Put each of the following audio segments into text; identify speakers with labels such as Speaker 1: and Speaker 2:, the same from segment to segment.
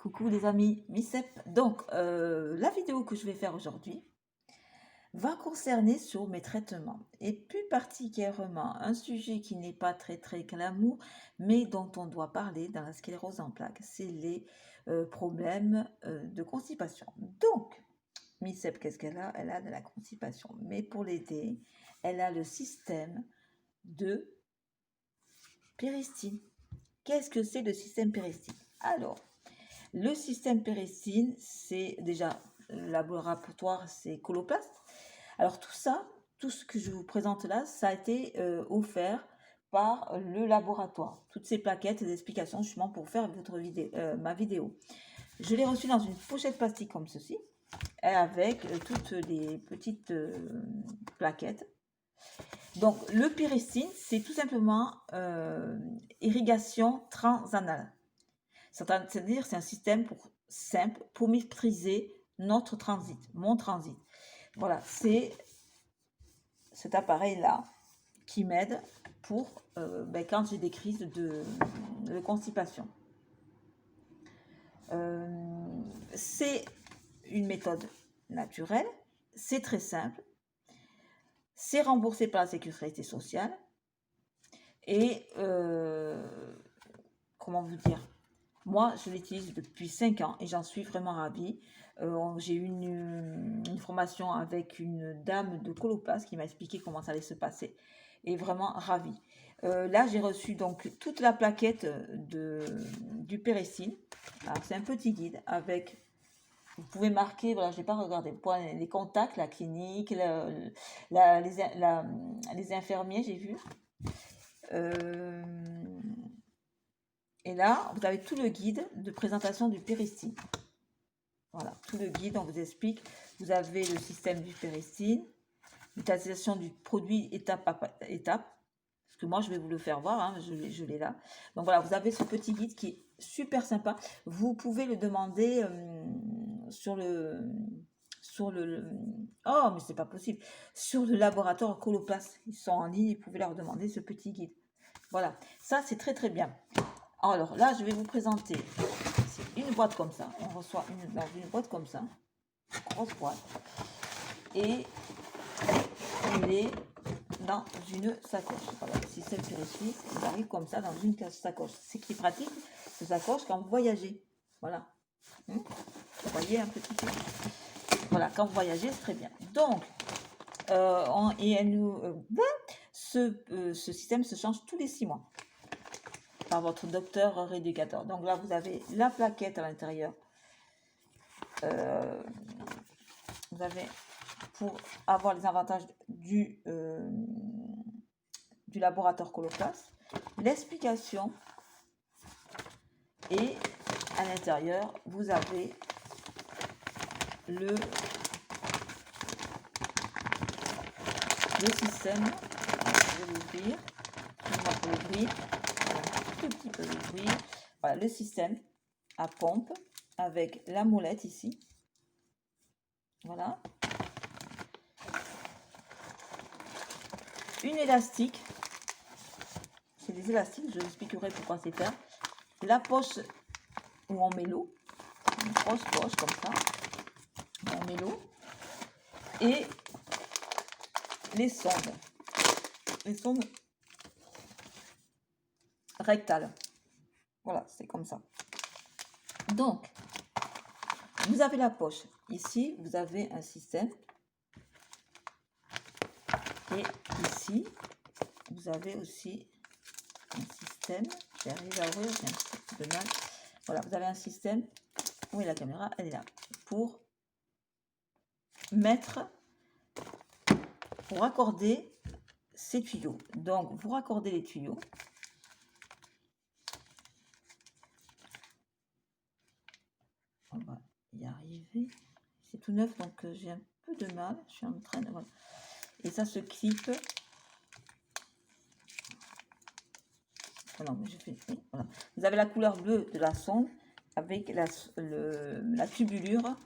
Speaker 1: Coucou les amis, Micep. Donc, la vidéo que je vais faire aujourd'hui va concerner sur mes traitements et plus particulièrement un sujet qui n'est pas très glamour, mais dont on doit parler dans la sclérose en plaques, c'est les problèmes de constipation. Donc, Micep, qu'est-ce qu'elle a? Elle a de la constipation, mais pour l'aider, elle a le système de péristine. Qu'est-ce que c'est le système péristine? Alors, le système péristine, c'est déjà le laboratoire, c'est Coloplast. Alors tout ça, tout ce que je vous présente là, ça a été offert par le laboratoire. Toutes ces plaquettes et des explications justement pour faire ma vidéo. Je l'ai reçu dans une pochette plastique comme ceci, avec toutes les petites plaquettes. Donc le péristine, c'est tout simplement irrigation transanale. C'est-à-dire c'est un système simple pour maîtriser notre transit, mon transit. Voilà, c'est cet appareil-là qui m'aide pour quand j'ai des crises de constipation. C'est une méthode naturelle, c'est très simple, c'est remboursé par la sécurité sociale et comment vous dire, moi, je l'utilise depuis 5 ans et j'en suis vraiment ravie. J'ai eu une formation avec une dame de Coloplast qui m'a expliqué comment ça allait se passer et vraiment ravie. Là, j'ai reçu donc toute la plaquette du péristine. Alors, c'est un petit guide avec, vous pouvez marquer, voilà, je n'ai pas regardé, les contacts, la clinique, les infirmiers, j'ai vu. Et là, vous avez tout le guide de présentation du péristine. Voilà, tout le guide, on vous explique. Vous avez le système du péristine, l'utilisation du produit étape par étape. Parce que moi, je vais vous le faire voir, hein, je l'ai là. Donc voilà, vous avez ce petit guide qui est super sympa. Vous pouvez le demander sur le... Oh, mais c'est pas possible. Sur le laboratoire Coloplast. Ils sont en ligne, vous pouvez leur demander ce petit guide. Voilà, ça c'est très bien. Alors là, je vais vous présenter, c'est une boîte comme ça. On reçoit dans une boîte comme ça, une grosse boîte. Et il est dans une sacoche. Voilà, le système péristine, il arrive comme ça dans une sacoche. C'est qui est pratique, ce sacoche, quand vous voyagez. Voilà. Vous voyez un petit peu. Voilà, quand vous voyagez, c'est très bien. Donc, ce système se change tous les 6 mois. Par votre docteur rééducateur. Donc là, vous avez la plaquette à l'intérieur. Vous avez, pour avoir les avantages du laboratoire Coloplast, l'explication. Et à l'intérieur, vous avez le système. Je vais l'ouvrir. Je vais l'ouvrir. Tout petit peu l'ouvrir. Voilà, le système à pompe avec la molette ici. Voilà. Une élastique. C'est des élastiques, je vous expliquerai pourquoi c'est fait. La poche où on met l'eau. Une grosse poche comme ça. Où on met l'eau. Et les sondes. Les sondes rectales. Voilà, c'est comme ça. Donc, vous avez la poche. Ici, vous avez un système. Et ici, vous avez aussi un système. J'arrive à ouvrir, j'ai un petit peu de mal. Voilà, vous avez un système. Où est la caméra? Elle est là. Pour raccorder ces tuyaux. Donc, vous raccordez les tuyaux. On va y arriver. C'est tout neuf, donc j'ai un peu de mal. Je suis en train de... Voilà. Et ça se clip. Voilà, mais je fais... Voilà. Vous avez la couleur bleue de la sonde avec la tubulure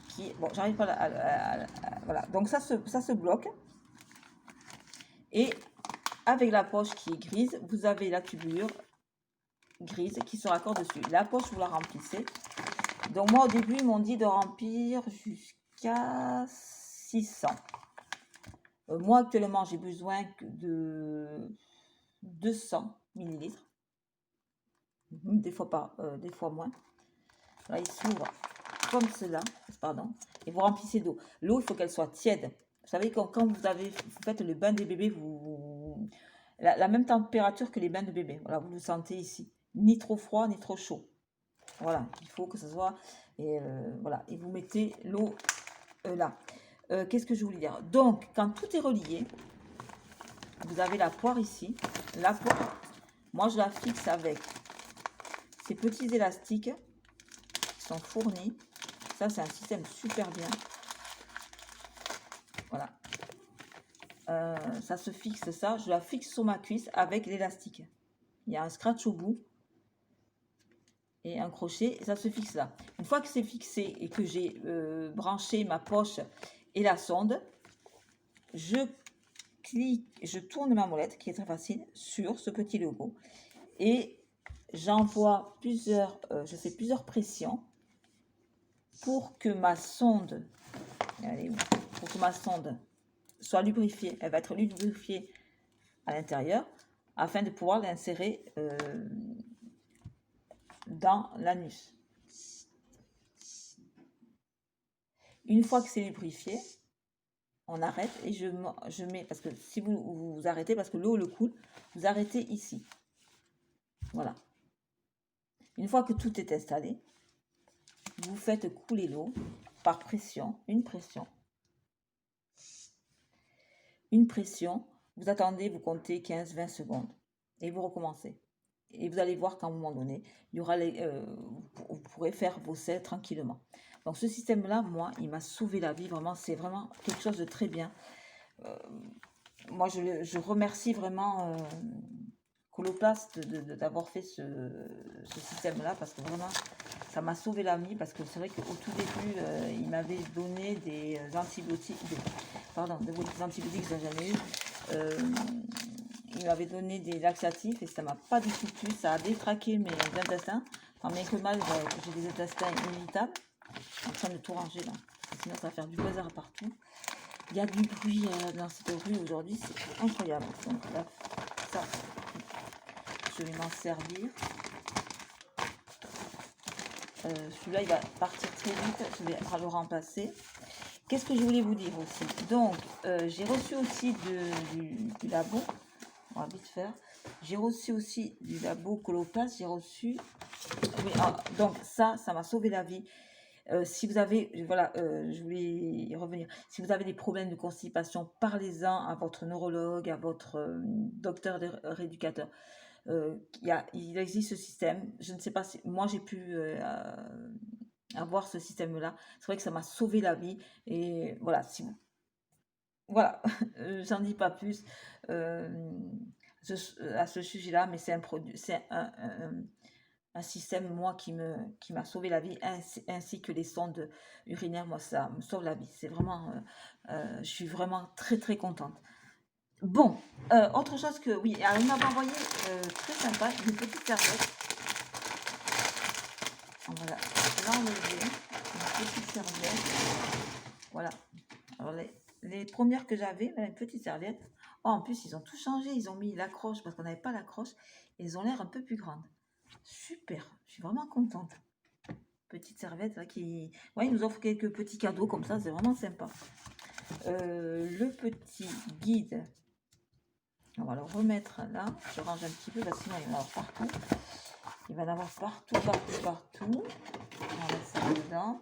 Speaker 1: qui... Bon, j'arrive pas à... Voilà, donc ça se bloque. Et avec la poche qui est grise, vous avez la tubulure grise qui se raccorde dessus. La poche, vous la remplissez. Donc moi, au début, ils m'ont dit de remplir jusqu'à 600. Moi, actuellement, j'ai besoin de 200 millilitres. Des fois moins. Là, il s'ouvre comme cela, pardon, et vous remplissez d'eau. L'eau, il faut qu'elle soit tiède. Vous savez, quand vous faites le bain des bébés, la même température que les bains de bébés. Voilà, vous le sentez ici. Ni trop froid, ni trop chaud. Voilà, il faut que ce soit... Et voilà, et vous mettez l'eau là. Qu'est-ce que je voulais dire? Donc, quand tout est relié, vous avez la poire ici. La poire, moi, je la fixe avec ces petits élastiques qui sont fournis. Ça, c'est un système super bien. Voilà. Ça se fixe, ça. Je la fixe sur ma cuisse avec l'élastique. Il y a un scratch au bout. Et un crochet. Et ça se fixe là. Une fois que c'est fixé et que j'ai branché ma poche et la sonde, je clique, je tourne ma molette, qui est très facile, sur ce petit logo. Et j'envoie je fais plusieurs pressions pour que ma sonde, pour que ma sonde soit lubrifiée. Elle va être lubrifiée à l'intérieur afin de pouvoir l'insérer dans l'anus. Une fois que c'est lubrifié, on arrête et je mets, parce que si vous arrêtez, parce que l'eau le coule, vous arrêtez ici. Voilà. Une fois que tout est installé, vous faites couler l'eau par pression, une pression. Une pression, vous attendez, vous comptez 15-20 secondes et vous recommencez. Et vous allez voir qu'à un moment donné, il y aura vous pourrez faire vos selles tranquillement. Donc ce système-là, moi, il m'a sauvé la vie. Vraiment, c'est vraiment quelque chose de très bien. Moi, je remercie vraiment Coloplast d'avoir fait ce système-là parce que vraiment, ça m'a sauvé la vie. Parce que c'est vrai qu'au tout début, il m'avait donné des antibiotiques, des antibiotiques que je n'ai jamais eu. Il m'avait donné des laxatifs et ça m'a pas du tout plu. Ça a détraqué mes intestins. Tant bien que mal, j'ai des intestins irritables. Je suis en train de tout ranger là. Sinon, ça va faire du bazar partout. Il y a du bruit dans cette rue aujourd'hui. C'est incroyable. Donc là, ça, je vais m'en servir. Celui-là, il va partir très vite. Je vais le remplacer. Qu'est-ce que je voulais vous dire aussi? Donc, j'ai reçu aussi du labo. On va vite faire. J'ai reçu aussi du labo Coloplast. J'ai reçu... Oui, donc ça m'a sauvé la vie. Si vous avez... Voilà, je voulais y revenir. Si vous avez des problèmes de constipation, parlez-en à votre neurologue, à votre docteur rééducateur. Il existe ce système. Je ne sais pas si... Moi, j'ai pu... avoir ce système-là. C'est vrai que ça m'a sauvé la vie. Et voilà, si vous... Voilà, j'en dis pas plus à ce sujet-là, mais c'est un produit, c'est un système, moi, qui m'a sauvé la vie, ainsi que les sondes urinaires, moi, ça me sauve la vie. C'est vraiment, je suis vraiment très, très contente. Bon, autre chose que, oui, alors, il m'avait envoyé, très sympa, une petite serviette. On va l'enlever, une petite serviette. Voilà. Alors, les premières que j'avais, une petite serviette. Oh, en plus, ils ont tout changé. Ils ont mis l'accroche parce qu'on n'avait pas l'accroche. Et ils ont l'air un peu plus grandes. Super. Je suis vraiment contente. Petite serviette là qui... Ouais, ils nous offrent quelques petits cadeaux comme ça. C'est vraiment sympa. Le petit guide. On va le remettre là. Je range un petit peu parce que sinon il va y en avoir partout. Il va y en avoir partout, partout, partout. On va mettre ça dedans.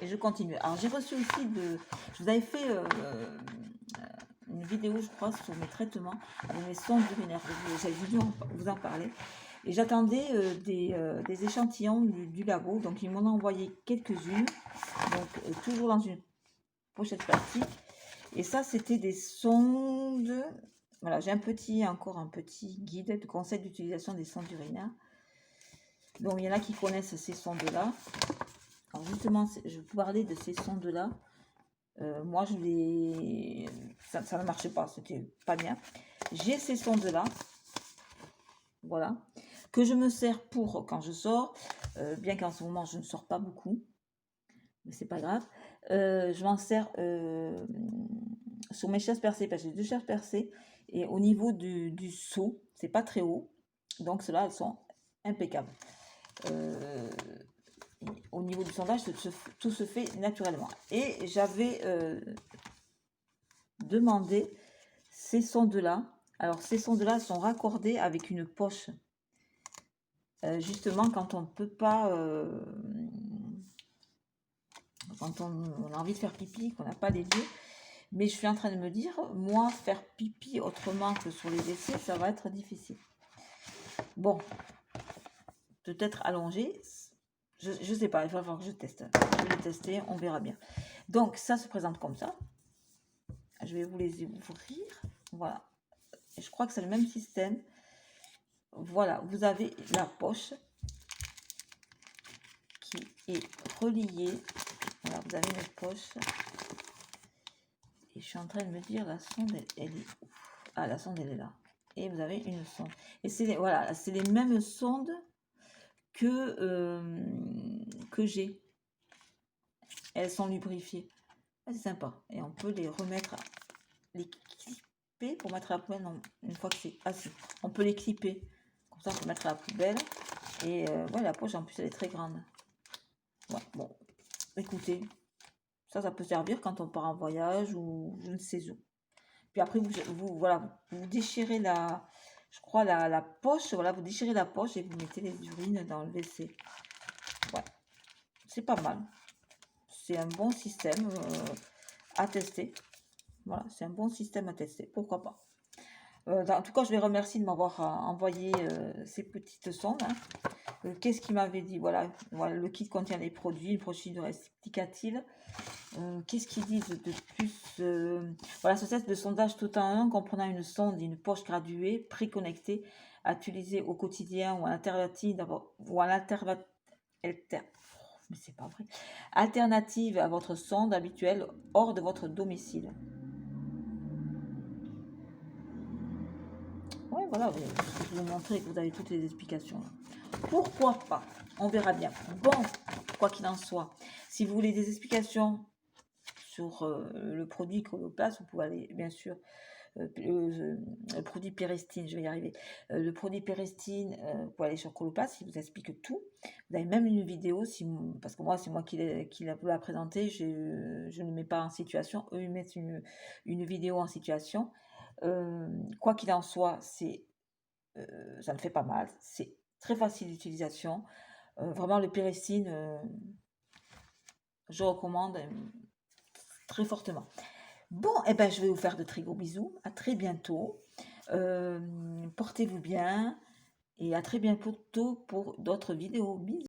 Speaker 1: Et je continue. Alors, j'ai reçu aussi je vous avais fait une vidéo, je crois, sur mes traitements, de mes sondes urinaires. J'avais voulu vous en parler. Et j'attendais des échantillons du labo. Donc, ils m'en ont envoyé quelques-unes. Donc, toujours dans une pochette plastique. Et ça, c'était des sondes. Voilà, j'ai encore un petit guide de conseil d'utilisation des sondes urinaires. Donc, il y en a qui connaissent ces sondes-là. Alors justement, je vais vous parler de ces sondes-là. Moi, ça ne marchait pas, c'était pas bien. J'ai ces sondes-là. Voilà. que je me sers pour quand je sors, bien qu'en ce moment je ne sors pas beaucoup, mais c'est pas grave. Je m'en sers sur mes chaises percées, parce que j'ai 2 chaises percées, et au niveau du seau, c'est pas très haut, donc ceux-là, elles sont impeccables. Au niveau du sondage, tout se fait naturellement. Et j'avais demandé ces sondes-là. Alors, ces sondes-là sont raccordées avec une poche. Justement, quand on ne peut pas... quand on a envie de faire pipi, qu'on n'a pas les lieux. Mais je suis en train de me dire, moi, faire pipi autrement que sur les WC, ça va être difficile. Bon, peut-être allongé. Je sais pas, il va falloir que je teste. Je vais le tester, on verra bien. Donc, ça se présente comme ça. Je vais vous les ouvrir. Voilà. Et je crois que c'est le même système. Voilà, vous avez la poche qui est reliée. Voilà, vous avez une poche. Et je suis en train de me dire, la sonde, elle est où? Ah, la sonde, elle est là. Et vous avez une sonde. Et c'est voilà, c'est les mêmes sondes que j'ai. Elles sont lubrifiées. Ah, c'est sympa. Et on peut les remettre, les clipper pour mettre à la poubelle. Non, une fois que c'est assis, on peut les clipper. Comme ça, on peut mettre à la poubelle. Et ouais, la poche, en plus, elle est très grande. Ouais, bon, écoutez, ça peut servir quand on part en voyage ou je ne sais où. Puis après, voilà, vous déchirez je crois, la poche. Voilà, vous déchirez la poche et vous mettez les urines dans le WC. Ouais, c'est pas mal. C'est un bon système à tester. Voilà, c'est un bon système à tester. Pourquoi pas. En tout cas, je les remercie de m'avoir envoyé ces petites sondes. Hein. Qu'est-ce qu'il m'avait dit? Voilà, le kit contient les produits, une procédure explicative. Qu'est-ce qu'ils disent de plus? Voilà, ce test de sondage tout en un, comprenant une sonde et une poche graduée, préconnectée, à utiliser au quotidien ou à l'alternative, mais c'est pas vrai. Alternative à votre sonde habituelle hors de votre domicile. Ouais, voilà, je vais vous montrer que vous avez toutes les explications. Pourquoi pas? On verra bien. Bon, quoi qu'il en soit, si vous voulez des explications sur le produit Coloplast, vous pouvez aller, bien sûr, le produit Péristine, je vais y arriver. Le produit Péristine, vous pouvez aller sur Coloplast, il vous explique tout. Vous avez même une vidéo, parce que moi, c'est moi qui vous l'a présenté, je ne mets pas en situation, eux, ils mettent une vidéo en situation. Quoi qu'il en soit, ça ne fait pas mal, c'est très facile d'utilisation. Vraiment, le Péristine, je recommande très fortement. Bon, eh ben, je vais vous faire de très gros bisous. À très bientôt. Portez-vous bien. Et à très bientôt pour d'autres vidéos. Bisous.